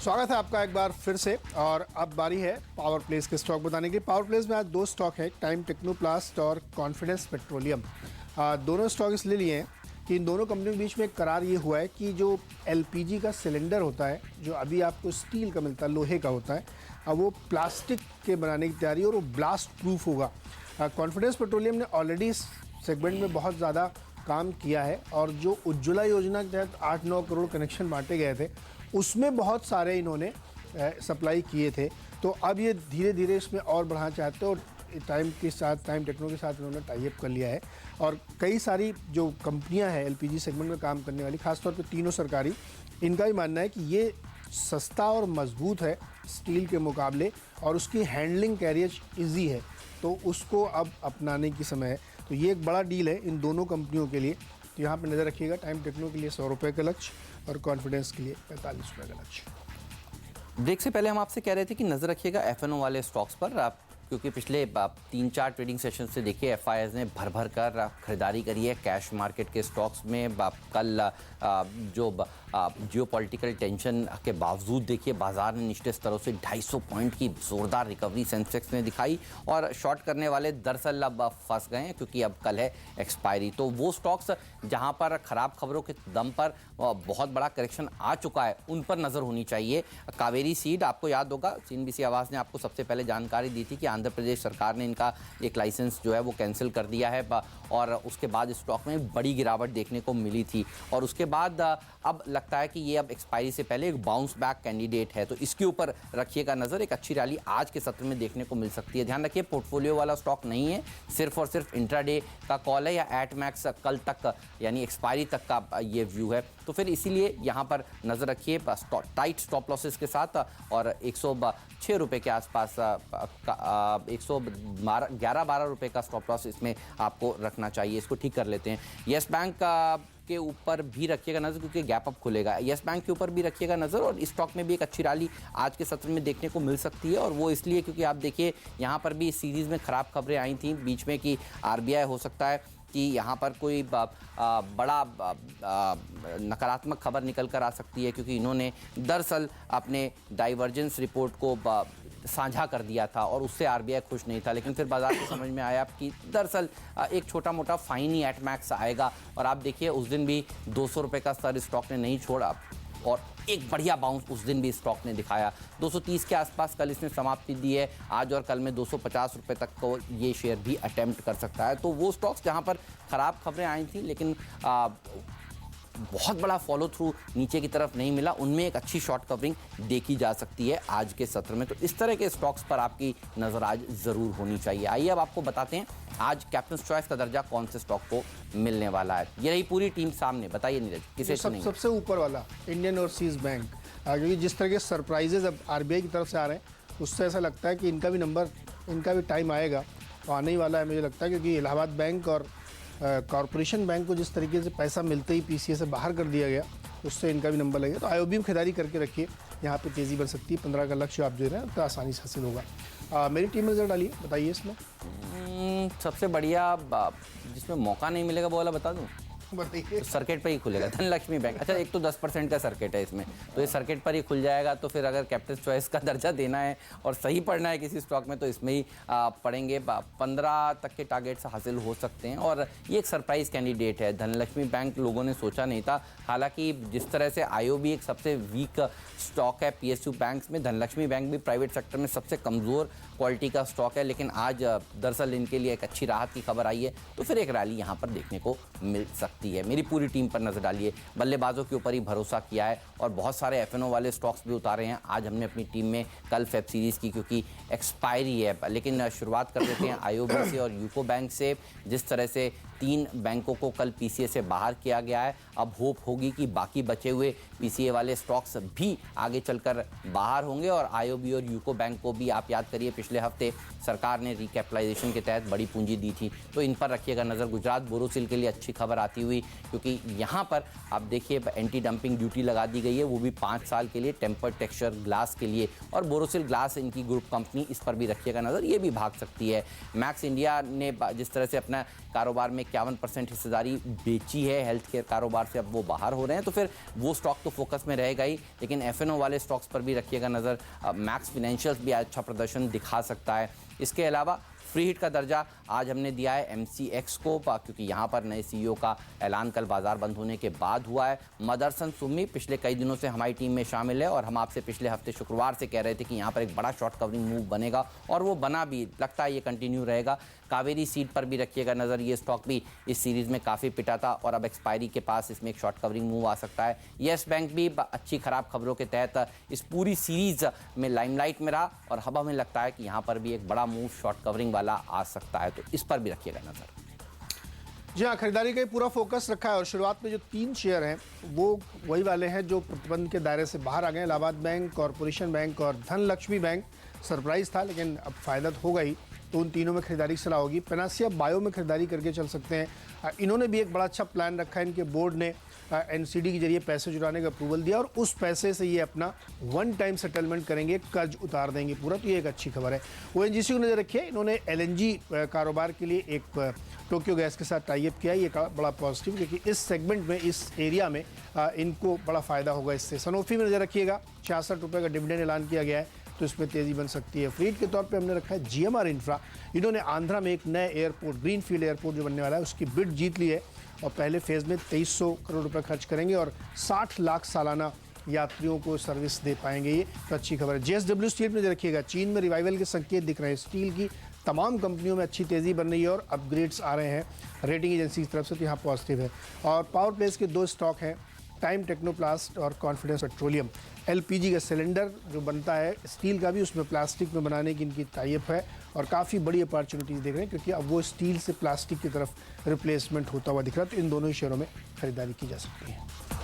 स्वागत है आपका एक बार फिर से। और अब बारी है पावर प्लेस के स्टॉक बताने की। पावर प्लेस में आज दो स्टॉक है, टाइम टेक्नोप्लास्ट और कॉन्फिडेंस पेट्रोलियम। दोनों स्टॉक इसलिए लिए हैं कि इन दोनों कंपनियों के बीच में एक करार ये हुआ है कि जो एलपीजी का सिलेंडर होता है, जो अभी आपको स्टील का मिलता है, लोहे का होता है, अब वो प्लास्टिक के बनाने की तैयारी और वो ब्लास्ट प्रूफ होगा। कॉन्फिडेंस पेट्रोलियम ने ऑलरेडी इस सेगमेंट में बहुत ज़्यादा काम किया है और जो उज्ज्वला योजना के तहत 8-9 करोड़ कनेक्शन बांटे गए थे उसमें बहुत सारे इन्होंने सप्लाई किए थे। तो अब ये धीरे धीरे इसमें और बढ़ाना चाहते हैं और टाइम के साथ, टाइम टेक्नो के साथ इन्होंने टाई अप कर लिया है। और कई सारी जो कंपनियां हैं एलपीजी सेगमेंट में काम करने वाली, खासतौर पे तीनों सरकारी, इनका भी मानना है कि ये सस्ता और मजबूत है स्टील के मुकाबले और उसकी हैंडलिंग कैरियज ईजी है, तो उसको अब अपनाने की समय है। तो ये एक बड़ा डील है इन दोनों कंपनियों के लिए। तो यहाँ पे नज़र रखिएगा, टाइम टेक्नो के लिए 100 रुपये का लक्ष्य और कॉन्फिडेंस के लिए 45 रुपये का लक्ष्य। ब्रेक से पहले हम आपसे कह रहे थे कि नज़र रखिएगा एफएनओ वाले स्टॉक्स पर, आप क्योंकि पिछले 3-4 ट्रेडिंग सेशन से देखिए एफआईआईज ने भर भर कर खरीदारी करी है कैश मार्केट के स्टॉक्स में। कल जो जियोपॉलिटिकल टेंशन के बावजूद देखिए बाजार ने निचले स्तरों से 250 पॉइंट की जोरदार रिकवरी सेंसेक्स ने दिखाई और शॉर्ट करने वाले दरअसल अब फंस गए हैं क्योंकि अब कल है एक्सपायरी। तो वो स्टॉक्स जहां पर खराब खबरों के दम पर बहुत बड़ा करेक्शन आ चुका है उन पर नज़र होनी चाहिए। कावेरी सीड, आपको याद होगा सीएनबीसी आवाज़ ने आपको सबसे पहले जानकारी दी थी कि आंध्र प्रदेश सरकार ने इनका एक लाइसेंस जो है वो कैंसिल कर दिया है और उसके बाद स्टॉक में बड़ी गिरावट देखने को मिली थी और उसके बाद अब लगता है कि ये अब एक्सपायरी से पहले एक बाउंस बैक कैंडिडेट है। तो इसके ऊपर रखिएगा नज़र, एक अच्छी रैली आज के सत्र में देखने को मिल सकती है। ध्यान रखिए पोर्टफोलियो वाला स्टॉक नहीं है, सिर्फ और सिर्फ इंट्राडे का कॉल है या एट मैक्स कल तक यानी एक्सपायरी तक का ये व्यू है। तो फिर इसीलिए यहाँ पर नज़र रखिए टाइट स्टॉप लॉसेस के साथ और 106 रुपये के आसपास 111-12 रुपये का स्टॉप लॉस इसमें आपको रखना चाहिए। इसको ठीक कर लेते हैं। येस बैंक के ऊपर भी रखिएगा नज़र क्योंकि गैप अप खुलेगा। येस बैंक के ऊपर भी रखिएगा नज़र और इस स्टॉक में भी एक अच्छी रैली आज के सत्र में देखने को मिल सकती है और वो इसलिए क्योंकि आप देखिए यहाँ पर भी इस सीरीज़ में ख़राब खबरें आई थी बीच में कि आरबीआई हो सकता है कि यहाँ पर कोई बड़ा नकारात्मक खबर निकल कर आ सकती है क्योंकि इन्होंने दरअसल अपने डाइवर्जेंस रिपोर्ट को साझा कर दिया था और उससे आरबीआई खुश नहीं था। लेकिन फिर बाजार को समझ में आया कि दरअसल एक छोटा मोटा फाइन ही एट मैक्स आएगा और आप देखिए उस दिन भी 200 रुपये का स्तर स्टॉक ने नहीं छोड़ा और एक बढ़िया बाउंस उस दिन भी स्टॉक ने दिखाया। 230 के आसपास कल इसने समाप्ति दी है, आज और कल में 250 रुपये तक को ये शेयर भी अटेम्प्ट कर सकता है। तो वो स्टॉक्स जहां पर ख़राब खबरें आई थी लेकिन बहुत बड़ा फॉलो थ्रू नीचे की तरफ नहीं मिला, उनमें एक अच्छी शॉर्ट कवरिंग देखी जा सकती है आज के सत्र में। तो इस तरह के स्टॉक्स पर आपकी नज़र आज ज़रूर होनी चाहिए। आइए अब आपको बताते हैं आज कैप्टन चॉइस का दर्जा कौन से स्टॉक को मिलने वाला है। ये रही पूरी टीम सामने, बताइए नीरज किसे सबसे ऊपर वाला इंडियन ओवरसीज बैंक, क्योंकि जिस तरह के सरप्राइजेज अब आरबीआई की तरफ से आ रहे हैं उससे ऐसा लगता है कि इनका भी टाइम आएगा तो आने ही वाला है मुझे लगता है, क्योंकि इलाहाबाद बैंक और कॉरपोरेशन बैंक को जिस तरीके से पैसा मिलते ही पीसीए से बाहर कर दिया गया उससे इनका भी नंबर लगेगा। तो आईओबी में खरीदारी करके रखिए, यहाँ पे तेज़ी बढ़ सकती है। 15 का लक्ष्य आप दे रहे हैं तो आसानी से हासिल होगा। मेरी टीम में रिजल्ट डालिए, बताइए इसमें सबसे बढ़िया जिसमें मौका नहीं मिलेगा वो वाला बता दूँ, तो सर्किट पर ही खुलेगा धनलक्ष्मी बैंक। अच्छा, एक तो 10% का सर्किट है इसमें, तो ये सर्किट पर ही खुल जाएगा। तो फिर अगर कैप्टन चॉइस का दर्जा देना है और सही पढ़ना है किसी स्टॉक में तो इसमें ही पढ़ेंगे। 15 तक के टारगेट्स हासिल हो सकते हैं और ये एक सरप्राइज कैंडिडेट है। धनलक्ष्मी बैंक लोगों ने सोचा नहीं था, हालांकि जिस तरह से आईओबी एक सबसे वीक स्टॉक है पीएसयू बैंक्स में, धनलक्ष्मी बैंक भी प्राइवेट सेक्टर में सबसे कमज़ोर क्वालिटी का स्टॉक है, लेकिन आज दरअसल इनके लिए एक अच्छी राहत की खबर आई है। तो फिर एक रैली यहाँ पर देखने को मिल सकती है। मेरी पूरी टीम पर नजर डालिए, बल्लेबाजों के ऊपर ही भरोसा किया है और बहुत सारे एफएनओ वाले स्टॉक्स भी उतारे हैं आज हमने अपनी टीम में कल फेब सीरीज़ की, क्योंकि एक्सपायरी है। लेकिन शुरुआत कर देते हैं आईओबी से और यूको बैंक से। जिस तरह से 3 बैंकों को कल पीसीए से बाहर किया गया है, अब होप होगी कि बाकी बचे हुए पीसीए वाले स्टॉक्स भी आगे चलकर बाहर होंगे और आईओबी और यूको बैंक को भी आप याद करिए पिछले हफ्ते सरकार ने रिकैपिटलाइजेशन के तहत बड़ी पूंजी दी थी, तो इन पर रखिएगा नज़र। गुजरात बोरोसिल के लिए अच्छी खबर आती हुई, क्योंकि यहाँ पर आप देखिए एंटी डंपिंग ड्यूटी लगा दी गई है, वो भी 5 साल के लिए टेम्पर्ड टेक्सचर ग्लास के लिए, और बोरोसिल ग्लास इनकी ग्रुप कंपनी, इस पर भी रखिएगा नज़र, ये भी भाग सकती है। मैक्स इंडिया ने जिस तरह से अपना कारोबार में 51% हिस्सेदारी बेची है हेल्थ केयर कारोबार से, अब वो बाहर हो रहे हैं, तो फिर वो स्टॉक तो फोकस में रहेगा ही। लेकिन एफएनओ वाले स्टॉक्स पर भी रखिएगा नज़र। मैक्स फाइनेंशियल्स भी अच्छा प्रदर्शन दिखा सकता है। इसके अलावा फ्री हिट का दर्जा आज हमने दिया है MCX को, क्योंकि यहाँ पर नए CEO का ऐलान कल बाजार बंद होने के बाद हुआ है। मदरसन सुम्मी पिछले कई दिनों से हमारी टीम में शामिल है और हम आपसे पिछले हफ्ते शुक्रवार से कह रहे थे कि यहाँ पर एक बड़ा शॉर्ट कवरिंग मूव बनेगा, और वो बना भी, लगता है ये कंटिन्यू रहेगा। कावेरी सीड पर भी रखिएगा नज़र, ये स्टॉक भी इस सीरीज़ में काफ़ी पिटा था और अब एक्सपायरी के पास इसमें एक शॉर्ट कवरिंग मूव आ सकता है। येस बैंक भी अच्छी खराब खबरों के तहत इस पूरी सीरीज़ में लाइमलाइट में रहा और अब हमें लगता है कि यहाँ पर भी एक बड़ा मूव शॉर्ट कवरिंग वाला आ सकता है, तो इस पर भी रखिएगा नज़र। जी हाँ, खरीदारी का ही पूरा फोकस रखा है और शुरुआत में जो 3 शेयर हैं वो वही वाले हैं जो प्रतिबंध के दायरे से बाहर आ गए। इलाहाबाद बैंक, कॉरपोरेशन बैंक और धनलक्ष्मी बैंक। सरप्राइज था लेकिन अब फायदा तो होगा ही, तो उन तीनों में खरीदारी की सलाह होगी। पेनासिया बायो में खरीदारी करके चल सकते हैं। इन्होंने भी एक बड़ा अच्छा प्लान रखा है। इनके बोर्ड ने NCD के जरिए पैसे जुटाने का अप्रूवल दिया और उस पैसे से ये अपना वन टाइम सेटलमेंट करेंगे, कर्ज उतार देंगे पूरा, तो ये एक अच्छी खबर है। ONGC को नज़र रखिए, इन्होंने LNG कारोबार के लिए एक टोक्यो गैस के साथ टाई अप किया है। ये बड़ा पॉजिटिव, क्योंकि इस सेगमेंट में, इस एरिया में इनको बड़ा फ़ायदा होगा इससे। सनोफी में नज़र रखिएगा, 66 रुपये का डिविडेंड ऐलान किया गया है, तो इसमें तेज़ी बन सकती है। फ्रीड के तौर पे हमने रखा है GMR इंफ्रा। इन्होंने आंध्रा में एक नए एयरपोर्ट, ग्रीनफील्ड एयरपोर्ट जो बनने वाला है, उसकी बिड जीत ली है और पहले फेज़ में 2300 करोड़ रुपए खर्च करेंगे और 60 लाख सालाना यात्रियों को सर्विस दे पाएंगे। ये तो अच्छी खबर है। JSW स्टील में रखिएगा, चीन में रिवाइवल के संकेत दिख रहे हैं। स्टील की तमाम कंपनियों में अच्छी तेज़ी बन रही है और अपग्रेड्स आ रहे हैं रेटिंग एजेंसी की तरफ से, तो यहाँ पॉजिटिव है। और पावर प्लेस के 2 स्टॉक हैं, टाइम टेक्नोप्लास्ट और कॉन्फिडेंस पेट्रोलियम। LPG का सिलेंडर जो बनता है स्टील का भी, उसमें प्लास्टिक में बनाने की इनकी टाइप है और काफ़ी बड़ी अपॉर्चुनिटीज़ देख रहे हैं, क्योंकि अब वो स्टील से प्लास्टिक की तरफ रिप्लेसमेंट होता हुआ दिख रहा है। तो इन दोनों ही शेयरों में खरीदारी की जा सकती है।